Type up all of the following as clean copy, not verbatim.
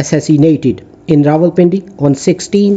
assassinated in Rawalpindi on 16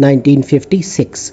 1956।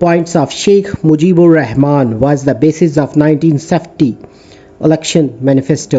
points of Sheikh Mujibur Rahman was the basis of 1970 election manifesto।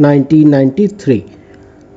1993।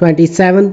27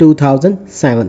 2007,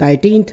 13th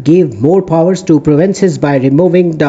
gave more powers to provinces by removing the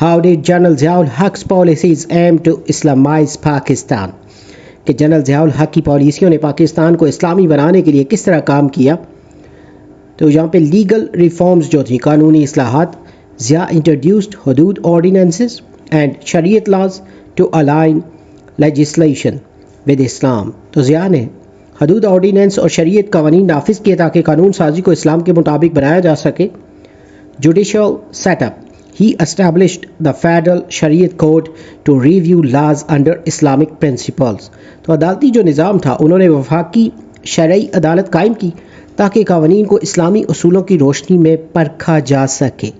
How did General Ziaul Haq's policies aim to Islamize Pakistan? کہ general Zia الحق کی پالیسیوں نے پاکستان کو اسلامی بنانے کے لیے کس طرح کام کیا. تو یہاں پہ لیگل ریفارمز جو تھیں، قانونی اصلاحات. ضیاء انٹروڈیوسڈ حدود آرڈیننسز اینڈ شریعت laws to align legislation with Islam. تو ضیاء نے حدود آرڈیننس اور شریعت قوانین نافذ کیے تاکہ قانون سازی کو اسلام کے مطابق بنایا جا سکے. Judicial set up. He established the Federal Shariat Court to review laws under Islamic principles. تو عدالتی جو نظام تھا انہوں نے وفاقی شرعی عدالت قائم کی تاکہ قوانین کو اسلامی اصولوں کی روشنی میں پرکھا جا سکے.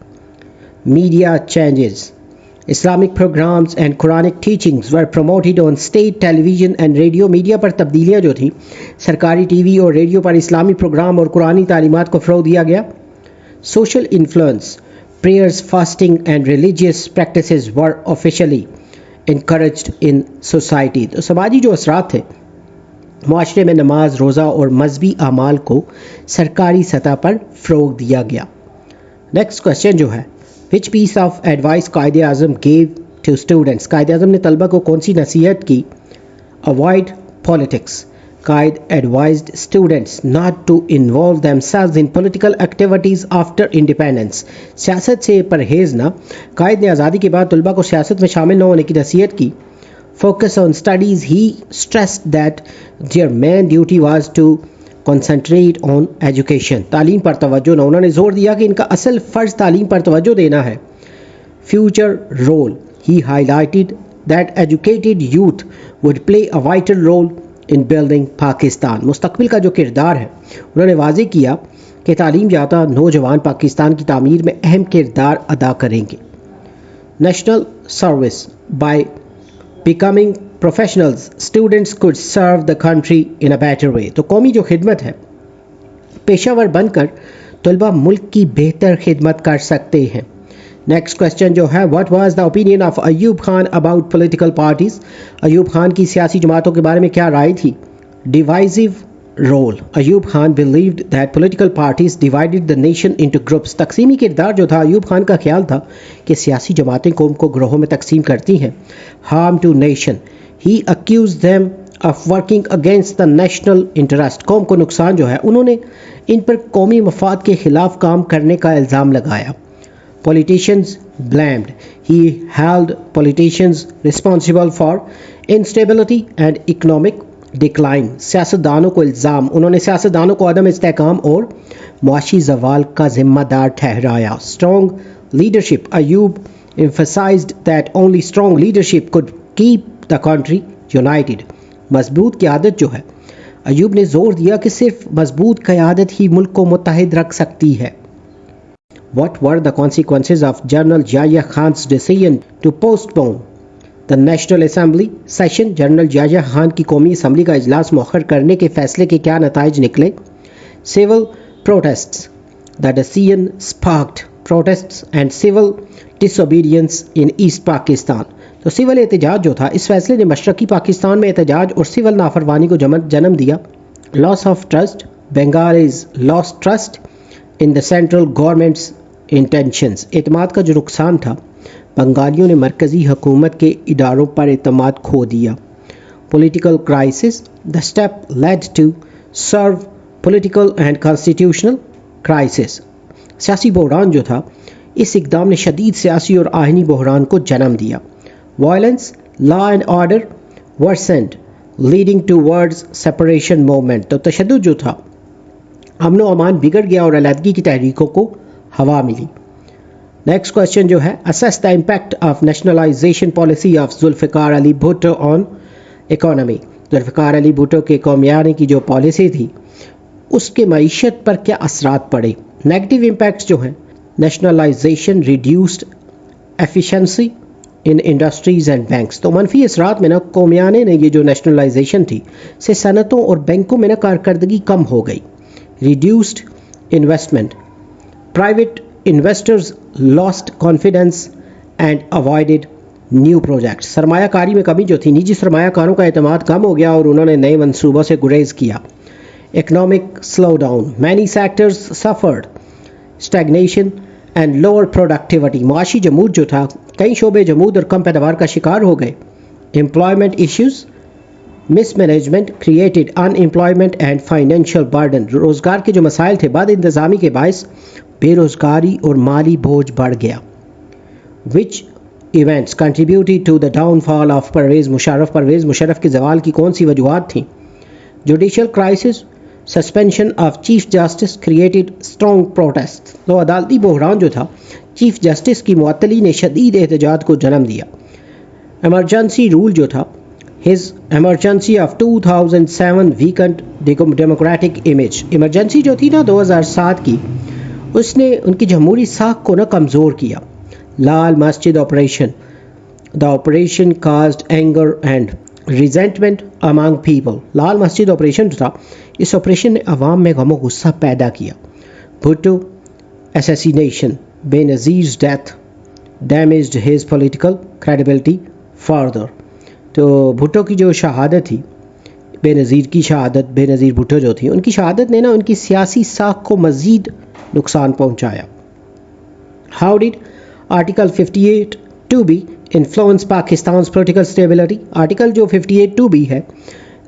Media changes. Islamic programs and Quranic teachings were promoted on state television and radio. Media پر تبدیلیاں جو تھیں، سرکاری ٹی وی اور ریڈیو پر اسلامی پروگرام اور قرآنی تعلیمات کو فروغ دیا گیا. Social influence. Prayers, fasting and religious practices were officially encouraged in society. تو سماجی جو اثرات تھے، معاشرے میں نماز، روزہ اور مذہبی اعمال کو سرکاری سطح پر فروغ دیا گیا. نیکسٹ کوشچن جو ہے، which piece of advice Quaid Azam gave to students؟ Quaid Azam نے طلبہ کو کون سی نصیحت کی؟ Avoid politics. Quaid advised students not to involve themselves in political activities after independence. سیاست سے پرہیز نہ. قائد نے آزادی کے بعد طلبہ کو سیاست میں شامل نہ ہونے کی نصیحت کی. Focus on studies. He stressed that their main duty was to concentrate on education. تعلیم پر توجہ نہ. انہوں نے زور دیا کہ ان کا اصل فرض تعلیم پر توجہ دینا ہے. Future role. He highlighted that educated youth would play a vital role in building Pakistan. مستقبل کا جو کردار ہے انہوں نے واضح کیا کہ تعلیم یافتہ نوجوان پاکستان کی تعمیر میں اہم کردار ادا کریں گے. National service. by becoming professionals students could serve the country in a better way. تو قومی جو خدمت ہے، پیشہ ور بن کر طلبہ ملک کی بہتر خدمت کر سکتے ہیں. نیکسٹ کوشچن جو ہے، what was the opinion of Ayub Khan about political parties? Ayub Khan کی سیاسی جماعتوں کے بارے میں کیا رائے تھی؟ Divisive role. Ayub Khan believed that political parties divided the nation into groups. تقسیمی کردار جو تھا، ایوب خان کا خیال تھا کہ سیاسی جماعتیں قوم کو گروہوں میں تقسیم کرتی ہیں. Harm to nation. He accused them of working against the national interest. قوم کو نقصان جو ہے، انہوں نے ان پر قومی مفاد کے خلاف کام کرنے کا الزام لگایا. Politicians blamed. He held politicians responsible for instability and economic decline. سیاستدانوں کو الزام. انہوں نے سیاستدانوں کو عدم استحکام اور معاشی زوال کا ذمہ دار ٹھہرایا. Strong leadership. Ayub emphasized that only strong leadership could keep the country united. مضبوط قیادت جو ہے، ایوب نے زور دیا کہ صرف مضبوط قیادت ہی ملک کو متحد رکھ سکتی ہے. What were the consequences of General Yahya Khan's decision to postpone the National Assembly session? General Yahya Khan کی قومی اسمبلی کا اجلاس مؤخر کرنے کے فیصلے کے کیا نتائج نکلے؟ Civil protests. The decision sparked protests and civil disobedience in East Pakistan. تو سول احتجاج جو تھا، اس فیصلے نے مشرقی پاکستان میں احتجاج اور سول نافرمانی کو جنم دیا. Loss of trust. Bengalis lost trust in the central government's intentions. اعتماد کا جو نقصان تھا، بنگالیوں نے مرکزی حکومت کے اداروں پر اعتماد کھو دیا. Political crisis. The step led to serve political and constitutional crisis. سیاسی بحران جو تھا، اس اقدام نے شدید سیاسی اور آئینی بحران کو جنم دیا. Violence, law and order worsened, leading towards separation movement. تو تشدد جو تھا، امن و امان بگڑ گیا اور علیحدگی کی تحریکوں کو ہوا ملی. نیکسٹ کوشچن جو ہے، assess the impact of nationalization policy of Zulfiqar Ali Bhutto on economy. Zulfiqar Ali Bhutto کے قومیانی کی جو پالیسی تھی، اس کے معیشت پر کیا اثرات پڑے؟ نیگیٹو امپیکٹس جو ہیں، nationalisation reduced efficiency in industries and banks. تو منفی اثرات میں نا قومیانے نے یہ جو نیشنلائزیشن تھی سے صنعتوں اور بینکوں میں نا کارکردگی کم ہو گئی. Reduced investment. Private investors last confidence and avoided new projects. سرمایہ کاری میں کمی جو تھی، نجی سرمایہ کاروں کا اعتماد کم ہو گیا اور انہوں نے نئے منصوبوں سے گریز کیا. Economic slow down. Many sectors suffered stagnation and lower productivity. معاشی جمود جو تھا کئی شعبے جمود اور کم پیداوار کا شکار ہو گئے. Employment issues miss management created in employment and financial burden. روزگار کے جو مسائل تھے بد انتظامی کے باعث بے روزگاری اور مالی بوجھ بڑھ گیا. Which events contributed to the downfall of Pervez Musharraf. Pervez Musharraf کے زوال کی کون سی وجوہات تھیں؟ Judicial crisis suspension of chief justice created strong protest. تو عدالتی بحران جو تھا چیف جسٹس کی معطلی نے شدید احتجاج کو جنم دیا. ایمرجنسی رول جو تھا his emergency of 2007 weakened democratic image. Emergency جو تھی نا 2007 کی اس نے ان کی جمہوری ساکھ کو کمزور کیا. Lal Masjid operation. The operation caused anger and resentment among people. Lal Masjid operation جو تھا اس آپریشن نے عوام میں غم و غصہ پیدا کیا. بھٹو اسیسینیشن. بے نظیر's death damaged his political credibility further. تو بھٹو کی جو شہادت تھی بے نظیر کی شہادت بے نظیر بھٹو جو تھی ان کی شہادت نے ان کی سیاسی ساکھ کو مزید نقصان پہنچایا. How did article 58(2)B influence Pakistan's political stability. Article جو 58(2)B ہے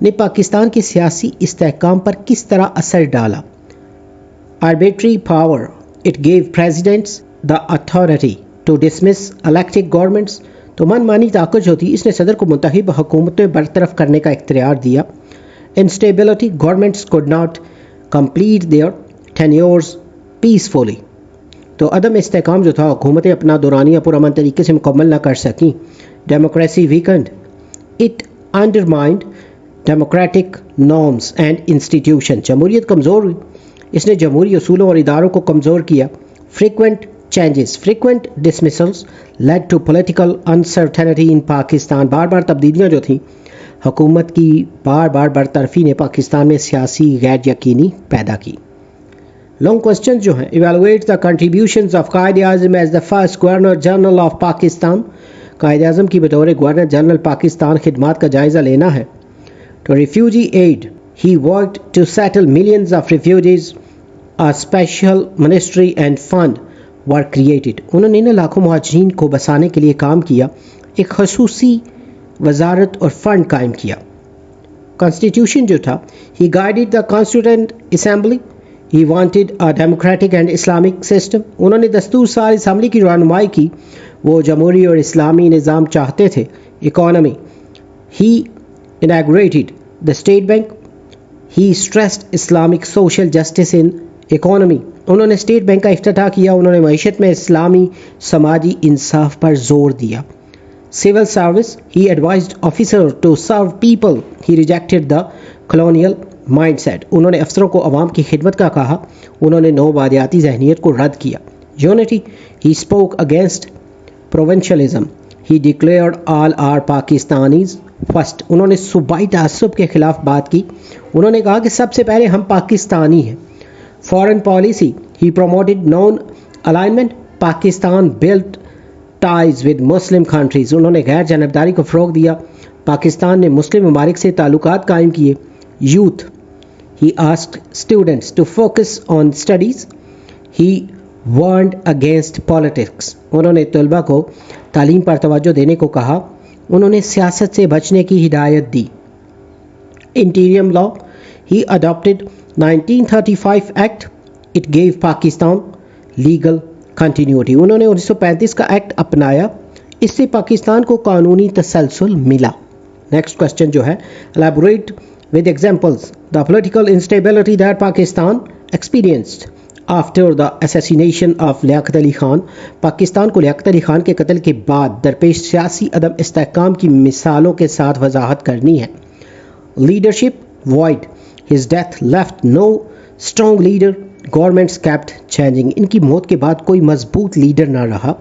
نے پاکستان کے سیاسی استحکام پر کس طرح اثر ڈالا؟ arbitrary power. It gave presidents the authority to dismiss elected governments. تو من مانی طاقت جو تھی اس نے صدر کو منتخب حکومتیں برطرف کرنے کا اختیار دیا. instability. Governments could not complete their tenures peacefully. تو عدم استحکام جو تھا حکومتیں اپنا دورانیہ پرامن طریقے سے مکمل نہ کر سکیں. democracy weakened. It undermined democratic norms and institutions. جمہوریت کمزور ہوئی اس نے جمہوری اصولوں اور اداروں کو کمزور کیا. frequent changes. frequent dismissals led to political uncertainty in Pakistan. بار بار تبدیلیاں جو تھیں حکومت کی بار بار برطرفی نے پاکستان میں سیاسی غیر یقینی پیدا کی. لانگ کوسچن جو ہیں evaluate the contributions of Quaid Azam as the first governor general of Pakistan. Quaid Azam کی بطور گورنر جنرل پاکستان خدمات کا جائزہ لینا ہے. تو refugee aid. He worked to settle millions of refugees. A special ministry and fund were created. انہوں نے لاکھوں مہاجرین کو بسانے کے لیے کام کیا. ایک خصوصی وزارت اور فنڈ قائم کیا. Constitution جو تھا he guided the Constituent Assembly. He wanted a democratic and Islamic system. انہوں نے دستور ساز اسمبلی کی رہنمائی کی. وہ جمہوری اور اسلامی نظام چاہتے تھے. Economy. He inaugurated the State Bank. He stressed Islamic social justice in economy. انہوں نے اسٹیٹ بینک کا افتتاح کیا. انہوں نے معیشت میں اسلامی سماجی انصاف پر زور دیا. Civil service. He advised officers to serve people. He rejected the colonial mindset. انہوں نے افسروں کو عوام کی خدمت کا کہا. انہوں نے نو بادیاتی ذہنیت کو رد کیا. Unity. He spoke against provincialism. He declared all are Pakistanis first. انہوں نے صوبائی تعصب کے خلاف بات کی. انہوں نے کہا کہ سب سے پہلے ہم پاکستانی ہیں. Foreign policy. He promoted non-alignment. Pakistan built ties with Muslim countries. انہوں نے غیر جانبداری کو فروغ دیا. پاکستان نے مسلم ممالک سے تعلقات قائم کیے. Youth. He asked students to focus on studies. He warned against politics. انہوں نے طلباء کو تعلیم پر توجہ دینے کو کہا. انہوں نے سیاست سے بچنے کی ہدایت دی. Interim law. He adopted 1935 Act. It gave Pakistan legal continuity. انہوں نے 1935 کا ایکٹ اپنایا. اس سے پاکستان کو قانونی تسلسل ملا. نیکسٹ کوسچن جو ہے elaborate with examples the political instability that Pakistan experienced after the assassination of Liaquat Ali Khan. Pakistan کو لیاقت علی خان کے قتل کے بعد درپیش سیاسی عدم استحکام کی مثالوں کے ساتھ وضاحت کرنی ہے. Leadership void. His death left no strong leader. Governments kept changing. ان کی موت کے بعد کوئی مضبوط لیڈر نہ رہا.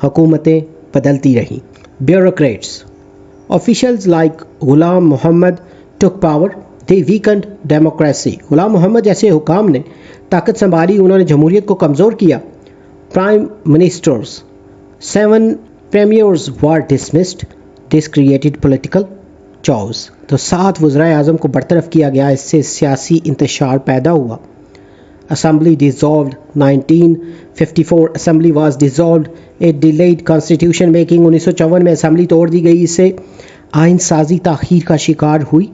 حکومتیں بدلتی رہیں. Bureaucrats. Officials like Ghulam Muhammad took power. They weakened democracy. Ghulam محمد جیسے حکام نے طاقت سنبھالی. انہوں نے جمہوریت کو کمزور کیا. Prime Ministers. 7 premiers were dismissed. This created political chaos. تو 7 وزرائے اعظم کو برطرف کیا گیا. اس سے سیاسی انتشار پیدا ہوا. Assembly dissolved. 1954 Assembly was dissolved. It delayed constitution making. 1954 میں اسمبلی توڑ دی گئی، اس سے آئین سازی تاخیر کا شکار ہوئی.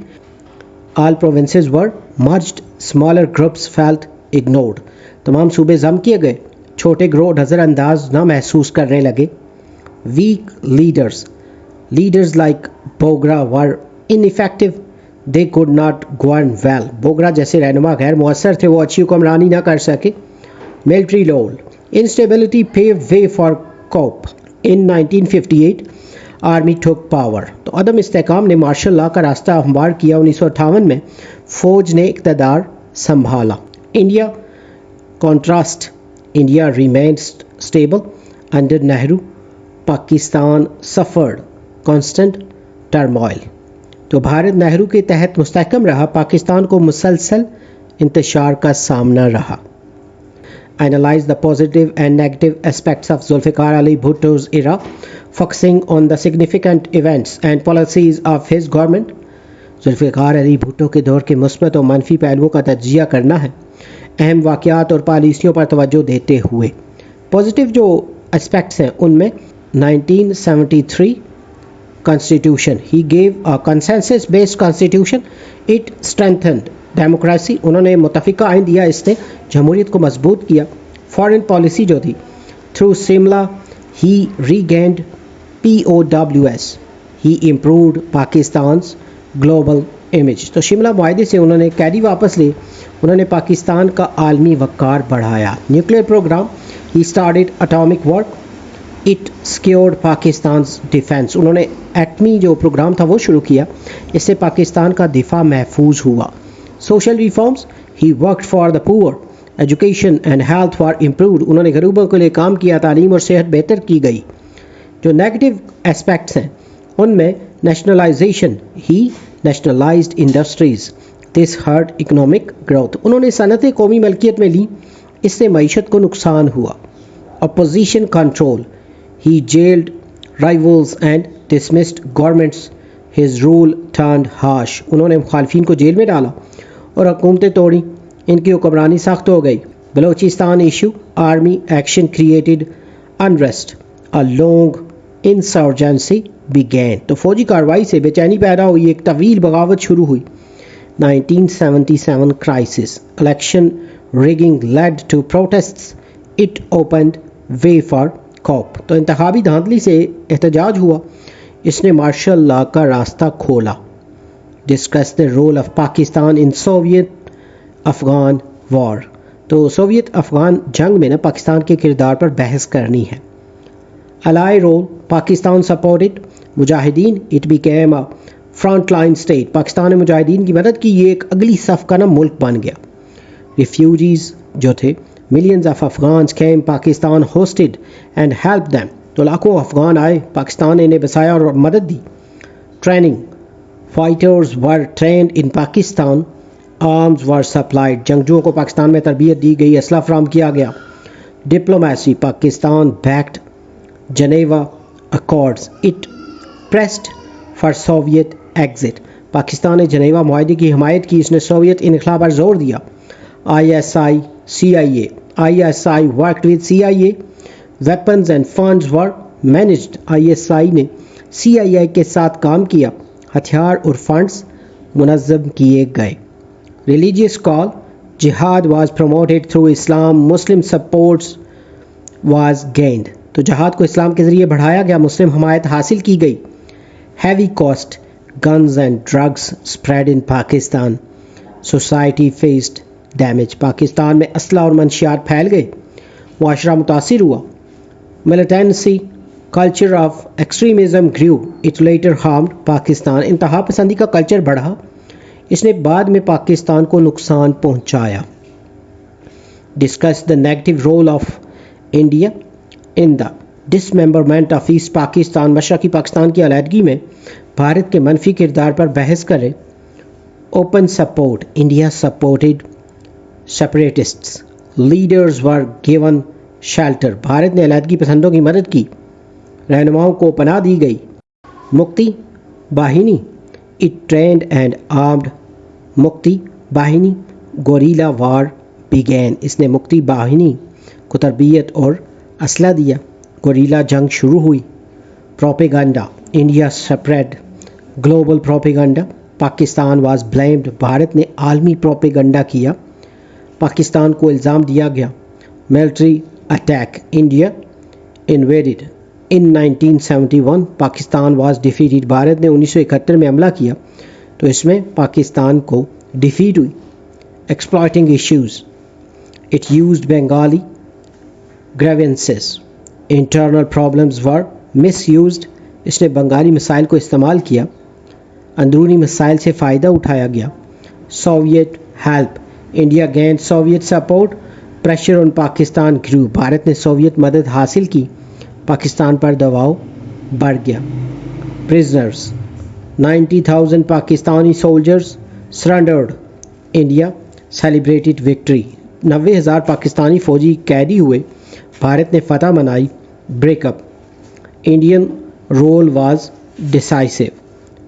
All provinces were merged. Smaller groups felt ignored. تمام صوبے ضم کیے گئے، چھوٹے گروہ نظر انداز نہ محسوس کرنے لگے. Weak leaders like Bogra were ineffective. They could not govern well. Bogra جیسے رہنما غیر مؤثر تھے، وہ اچھی حکمرانی نہ کر سکے. Military role. Instability paved way for coup. In 1958 army took power. تو عدم استحکام نے مارشل لا کا راستہ ہموار کیا. 1958 میں فوج نے اقتدار سنبھالا. India contrast. India remained stable under Nehru. Pakistan suffered constant turmoil. تو بھارت نہرو کے تحت مستحکم رہا، پاکستان کو مسلسل انتشار کا سامنا رہا. Analyze the positive and negative aspects of Zulfikar Ali Bhutto's era, focusing on the significant events and policies of his government. Zulfiqar Ali Bhutto کے دور کے مثبت اور منفی پہلوؤں کا تجزیہ کرنا ہے، اہم واقعات اور پالیسیوں پر توجہ دیتے ہوئے. پازیٹیو جو اسپیکٹس ہیں ان میں 1973 Constitution. He gave a consensus-based constitution. It strengthened democracy. انہوں نے متفقہ آئین دیا، اس نے جمہوریت کو مضبوط کیا. فارن پالیسی جو تھی، through Simla he regained POWs. He improved Pakistan's global image. تو شملہ معاہدے سے انہوں نے قیدی واپس لیے، انہوں نے پاکستان کا عالمی وقار بڑھایا. Nuclear programme. He started atomic work. It secured Pakistan's defense. انہوں نے ایٹمی جو پروگرام تھا وہ شروع کیا، اس سے پاکستان کا دفاع محفوظ ہوا. Social reforms. He worked for the poor. Education and health were improved. انہوں نے غریبوں کے لیے کام کیا، تعلیم اور صحت بہتر کی گئی. جو نیگیٹو اسپیکٹس ہیں ان میں nationalisation. He nationalized industries. This hurt economic growth. انہوں نے صنعتیں قومی ملکیت میں لیں، اس سے معیشت کو نقصان ہوا. Opposition control. He jailed rivals and dismissed governments. His rule turned harsh. انہوں نے مخالفین کو جیل میں ڈالا اور حکومتیں توڑیں، ان کی حکمرانی سخت ہو گئی. Balochistan issue. Army action created unrest. A long insurgency began. تو فوجی کارروائی سے بے چینی پیدا ہوئی، ایک طویل بغاوت شروع ہوئی. 1977 crisis. Election rigging led to protests. It opened way for coup. تو انتخابی دھاندلی سے احتجاج ہوا، اس نے مارشل لا کا راستہ کھولا. Discuss the role of Pakistan in Soviet Afghan war. تو سوویت افغان جنگ میں پاکستان کے کردار پر بحث کرنی ہے. Ally role. Pakistan supported مجاہدین. It became a front line state. Pakistan نے مجاہدین کی مدد کی، یہ ایک اگلی صف کا ملک بن گیا. ریفیوجیز جو تھے، millions of Afghans came Pakistan hosted and help them. تو لاکھوں افغان آئے، پاکستان نے انہیں بسایا اور مدد دی. ٹریننگ. فائٹرز ور ٹرینڈ ان پاکستان. آرمز ور سپلائڈ. جنگجوؤں کو پاکستان میں تربیت دی گئی، اسلحہ فراہم کیا گیا. Diplomacy. Pakistan backed Geneva accords. It pressed for Soviet exit. Pakistan نے جنیوا معاہدے کی حمایت کی، اس نے سوویت انخلا پر زور دیا. ISI CIA. ISI worked with CIA. Weapons and funds were managed. ISI نے CIA کے ساتھ کام کیا، ہتھیار اور فنڈز منظم کیے گئے. Religious call. Jihad was promoted through Islam. Muslim supports was gained. تو جہاد کو اسلام کے ذریعے بڑھایا گیا، مسلم حمایت حاصل کی گئی. Heavy cost. Guns and drugs spread in Pakistan. Society faced damage. Pakistan میں اسلحہ اور منشیات پھیل گئے، معاشرہ متاثر ہوا. Militancy. Culture of extremism grew. It later harmed Pakistan. انتہا پسندی کا کلچر بڑھا، اس نے بعد میں پاکستان کو نقصان پہنچایا. Discuss the negative role of India in the dismemberment of East Pakistan. مشرقی پاکستان کی علیحدگی میں بھارت کے منفی کردار پر بحث کریں. Open support. India supported separatists. Leaders were given shelter. Bharat نے علیحدگی پسندوں کی مدد کی، رہنماؤں کو پناہ دی گئی. مکتی باہنی. It trained and armed مکتی Bahini. Guerrilla war began. اس نے مقتی باہنی کو تربیت اور اسلحہ دیا. گوریلا جنگ شروع ہوئی. Propaganda. India spread global propaganda. Pakistan was blamed. Bharat نے عالمی پروپیگنڈا کیا. پاکستان کو الزام دیا گیا. Military attack. India invaded in 1971. Pakistan was defeated. Bharat نے 1971 میں حملہ کیا تو اس میں پاکستان کو ڈیفیٹ ہوئی. Exploiting issues. It used Bengali grievances. Internal problems were misused. اس نے بنگالی مسائل کو استعمال کیا. اندرونی مسائل سے فائدہ اٹھایا گیا. Soviet help. India gained Soviet support. Pressure on Pakistan grew. Bharat نے سوویت مدد حاصل کی. پاکستان پر دباؤ بڑھ گیا. Prisoners. 90,000 Pakistani soldiers surrendered. India celebrated victory. 90,000 Pakistani فوجی قیدی ہوئے. بھارت نے فتح منائی. Break up. Indian role was decisive.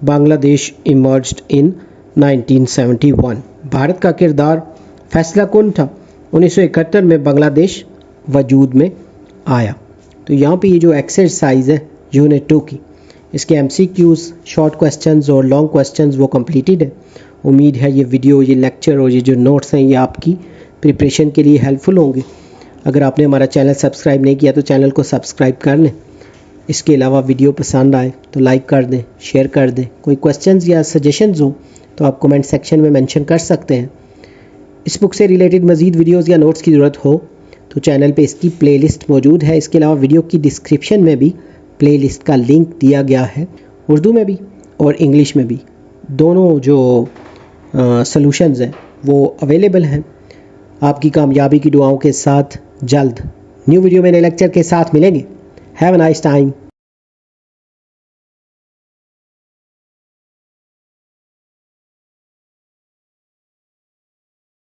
Bangladesh emerged ان 1971. بھارت کا کردار فیصلہ کن تھا. 1971 میں بنگلہ دیش وجود میں آیا. تو یہاں پہ یہ جو ایکسرسائز ہے یونٹ 2 کی، اس کے MCQs شارٹ کویسچنز اور لانگ کویسچنز وہ کمپلیٹڈ ہے. امید ہے یہ ویڈیو، یہ لیکچر اور یہ جو نوٹس ہیں یہ آپ کی پریپریشن کے لیے ہیلپ فل ہوں گے. اگر آپ نے ہمارا چینل سبسکرائب نہیں کیا تو چینل کو سبسکرائب کر لیں. اس کے علاوہ ویڈیو پسند آئے تو لائک کر دیں، شیئر کر دیں. کوئی کویسچنز یا سجیشنز ہوں تو آپ کمنٹ سیکشن میں مینشن کر سکتے ہیں. اس بک سے ریلیٹڈ مزید ویڈیوز یا نوٹس کی ضرورت ہو تو چینل پہ اس کی پلے لسٹ موجود ہے. اس کے علاوہ ویڈیو کی ڈسکرپشن میں بھی پلے لسٹ کا لنک دیا گیا ہے، اردو میں بھی اور انگلش میں بھی. دونوں جو سلوشنز ہیں وہ اویلیبل ہیں. آپ کی کامیابی کی دعاؤں کے ساتھ جلد نیو ویڈیو میں نئے لیکچر کے ساتھ ملیں گے. Have a nice time.